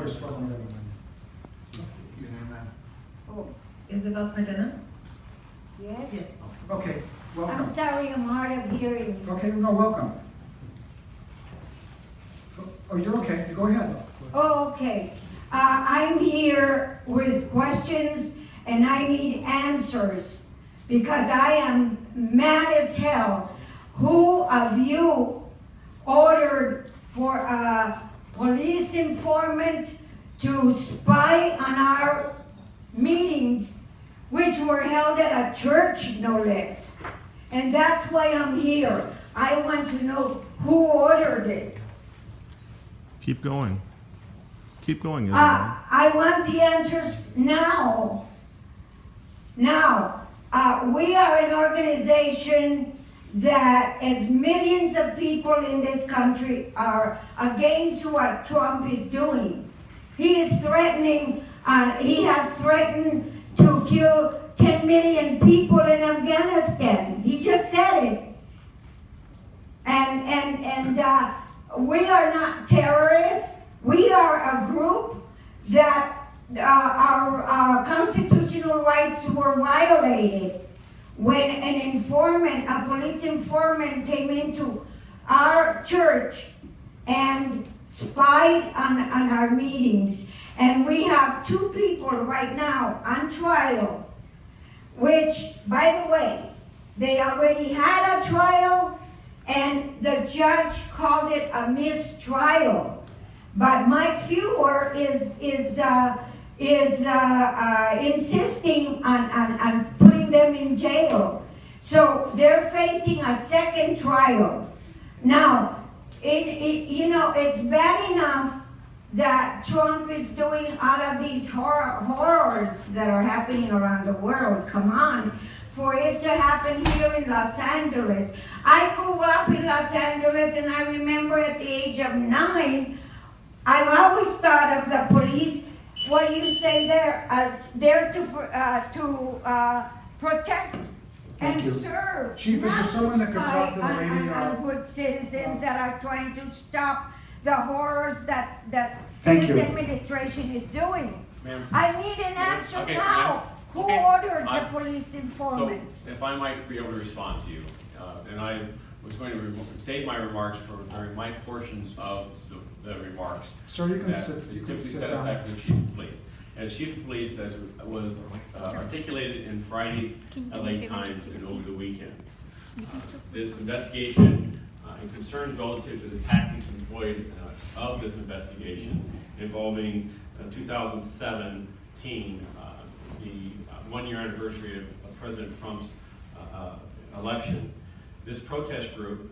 Oh, Isabel Cardena? Yes? Yes. Okay, welcome. I'm sorry, I'm hard of hearing. Okay, no, welcome. Oh, you're okay, go ahead. Oh, okay. I'm here with questions and I need answers because I am mad as hell. Who of you ordered for a police informant to spy on our meetings, which were held at a church, no less? And that's why I'm here. I want to know who ordered it. Keep going. Keep going, Isabel. I want the answers now. Now, we are an organization that, as millions of people in this country are against what Trump is doing. He is threatening, he has threatened to kill 10 million people in Afghanistan. He just said it. And we are not terrorists. We are a group that our constitutional rights were violated when an informant, a police informant, came into our church and spied on our meetings. And we have 2 people right now on trial, which, by the way, they already had a trial and the judge called it a mistrial. But Mike Fewer is insisting on putting them in jail. So they're facing a second trial. Now, it's bad enough that Trump is doing all of these horrors that are happening around the world. Come on. For it to happen here in Los Angeles. I grew up in Los Angeles and I remember at the age of 9, I've always thought of the police, what you say there to protect and serve. Chief, is there someone that could talk to the lady? On good citizens that are trying to stop the horrors that Thank this you. administration is doing. Ma'am. I need an answer Okay, now. ma'am. Who Okay. ordered the police informant? So, if I might be able to respond to you, and I was going to save my remarks for during my portions of the remarks. Sir, you can that sit, is you can typically sit set down. aside for the chief of police. As chief of police, as was articulated in Friday's LA Times and over the weekend, this investigation and concerns relative to the tactics employed of this investigation involving 2017, the 1-year anniversary of President Trump's election. This protest group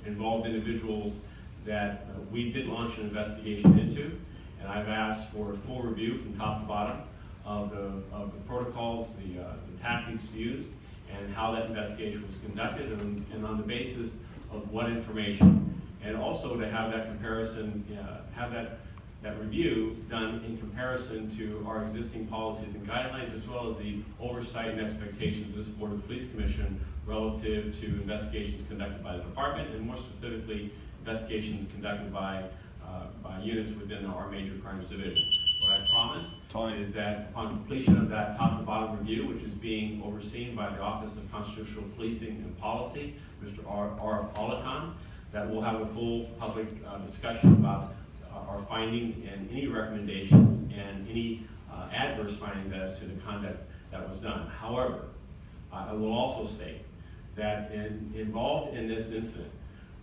involved individuals that we did launch an investigation into, and I've asked for a full review from top to bottom of the protocols, the tactics used, and how that investigation was conducted, and on the basis of what information, and also to have that comparison, have that review done in comparison to our existing policies and guidelines, as well as the oversight and expectations of this Board of Police Commission relative to investigations conducted by the department, and more specifically, investigations conducted by units within our major crimes division. What I promise is that upon completion of that top to bottom review, which is being overseen by the Office of Constitutional Policing and Policy, Mr. R. Olakan, that we'll have a full public discussion about our findings and any recommendations and any adverse findings as to the conduct that was done. However, I will also state that involved in this incident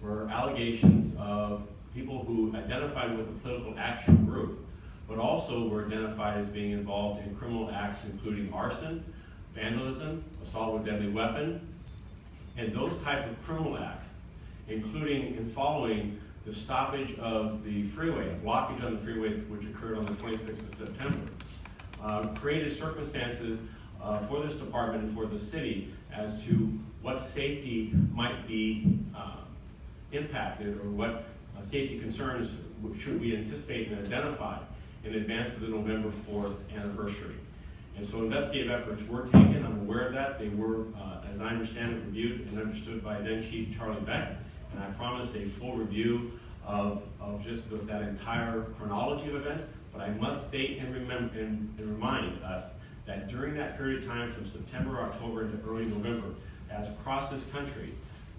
were allegations of people who identified with a political action group, but also were identified as being involved in criminal acts including arson, vandalism, assault with deadly weapon, and those types of criminal acts, including and following the stoppage of the freeway, a blockage on the freeway which occurred on the 26th of September, created circumstances for this department and for the city as to what safety might be impacted or what safety concerns should we anticipate and identify in advance of the November 4th anniversary. And so investigative efforts were taken. I'm aware of that. They were, as I understand it, reviewed and understood by then Chief Charlie Beck. And I promise a full review of just that entire chronology of events, But I must state and remember and remind us that during that period of time from September, October into early November, as across this country,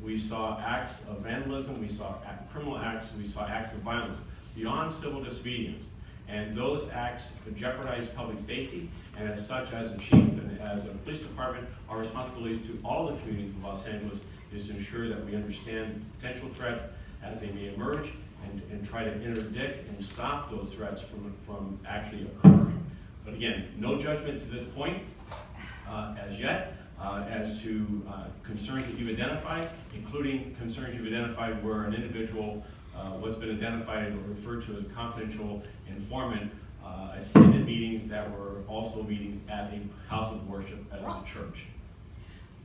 we saw acts of vandalism, we saw criminal acts, we saw acts of violence beyond civil disobedience. And those acts could jeopardize public safety, and as such, as a chief and as a police department, our responsibilities to all the communities of Los Angeles is to ensure that we understand potential threats as they may emerge and try to interdict and stop those threats from actually occurring. But again, no judgment to this point as yet as to concerns that you've identified, including concerns you've identified where an individual what's been identified or referred to as a confidential informant attended meetings that were also meetings at a house of worship at a church.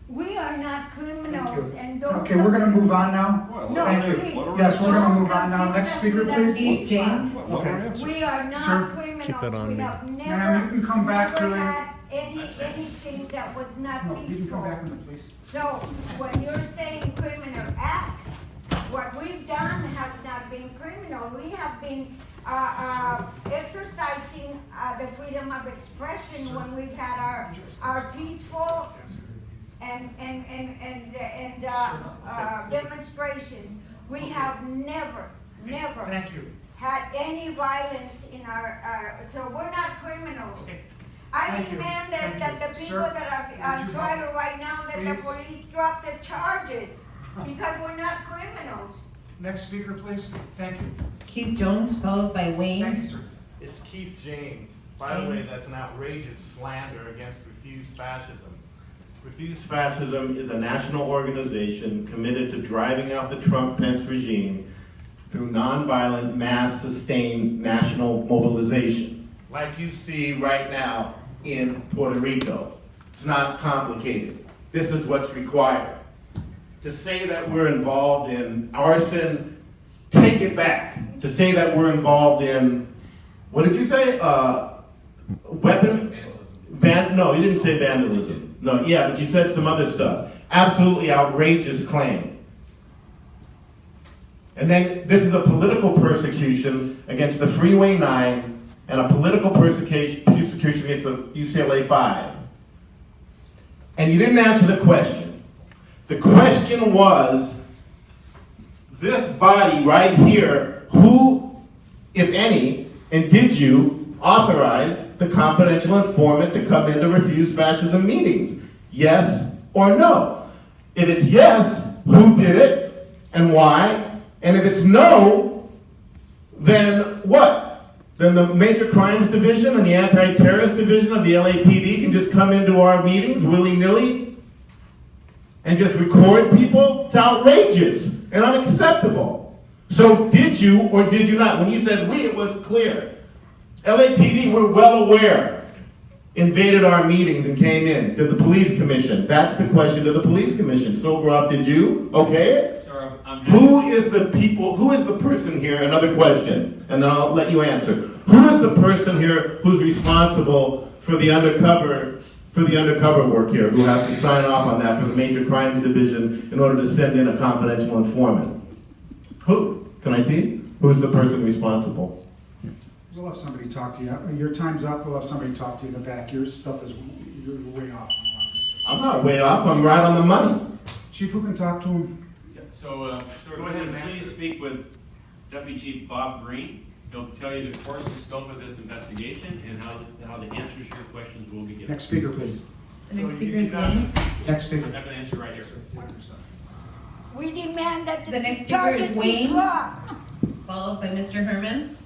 We are not criminals and don't. Okay, we're gonna move on now. No, Thank you. please. Yes, we're gonna move on now. Don't Next speaker, confuse us please. with James. Okay. We are Sir, not criminals. keep that on We me. have Ma'am, never, you can come back never to had anything that was not No, you can peaceful. come back in the police. So when you're saying criminal acts, what we've done has not been criminal. We have been exercising the freedom of expression when we've had our peaceful and demonstrations. We have never Thank you. had any violence in our so we're not criminals. Okay. I Thank you. demand Thank that you. the people Sir, that are would on you trial help? right now, that Please. the police drop the charges, because we're not criminals. Next speaker, please. Thank you. Keith Jones, followed by Thank you, Wayne. sir. It's Keith James. By the way, that's an outrageous slander against Refuse Fascism. Refuse Fascism is a national organization committed to driving out the Trump-Pence regime through nonviolent, mass, sustained national mobilization, like you see right now in Puerto Rico. It's not complicated. This is what's required. To say that we're involved in arson, take it back. To say that we're involved in, what did you say? Weapon? No, you didn't say vandalism. No, yeah, but you said some other stuff. Absolutely outrageous claim. And then this is a political persecution against the Freeway 9 and a political persecution against the UCLA 5. And you didn't answer the question. The question was, this body right here, who, if any, and did you authorize the confidential informant to come into Refuse Fascism meetings? Yes or no? If it's yes, who did it and why? And if it's no, then what? Then the Major Crimes Division and the Anti-Terrorist Division of the LAPD can just come into our meetings willy-nilly and just record people? It's outrageous and unacceptable. So did you or did you not? When you said we, it was clear. LAPD were well aware, invaded our meetings and came in. Did the police commission? That's the question to the police commission. Sobroff, did you? Okay. Sir, I'm Who is the person here, another question, and then I'll let you answer. Who is the person here who's responsible for the undercover work here, who has to sign off on that for the Major Crimes Division in order to send in a confidential informant? Who? Can I see? Who's the person responsible? We'll have somebody talk to you. Your time's up. We'll have somebody talk to you in the back. Your stuff is, you're way off. I'm not way off, I'm right on the money. Chief, who can talk to him? So, sir, Go ahead, if you man. please speak with Deputy Chief Bob Green. He'll tell you the course and scope of this investigation and how the answers to your questions will be given. Next speaker, please. The next speaker is Wayne. Next speaker. I'm going to answer right here. We demand that The the next speaker charges is be Wayne. dropped. Followed by Mr. Herman.